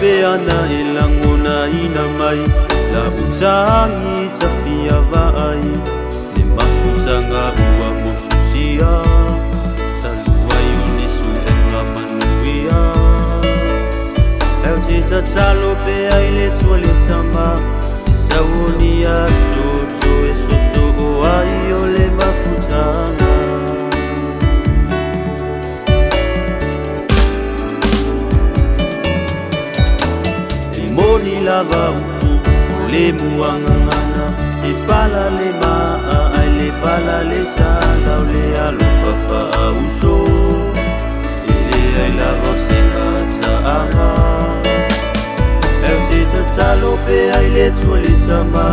peana elangona ina mai la utangi tafia vai le mafutanga ua motusia talua Yesu enga manuia el tita talo pe aile tole tama isawonia soto esoso ai ole mafutanga moni lava le muangana e pala le maa ai le pala le tala le alufafa uso ele ai lava senga taama el tita talo pe ai le tuoli tama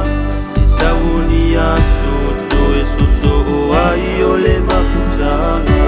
isawonia soto esoso ai ole mafutanga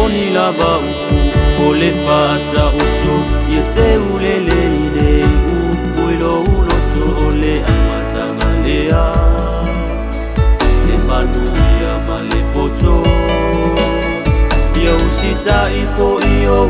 ni lava upu ole fata uto yete ulele ine upu ilo uloto ole amatanga lea emanuia malepoto yo usita ifo iyo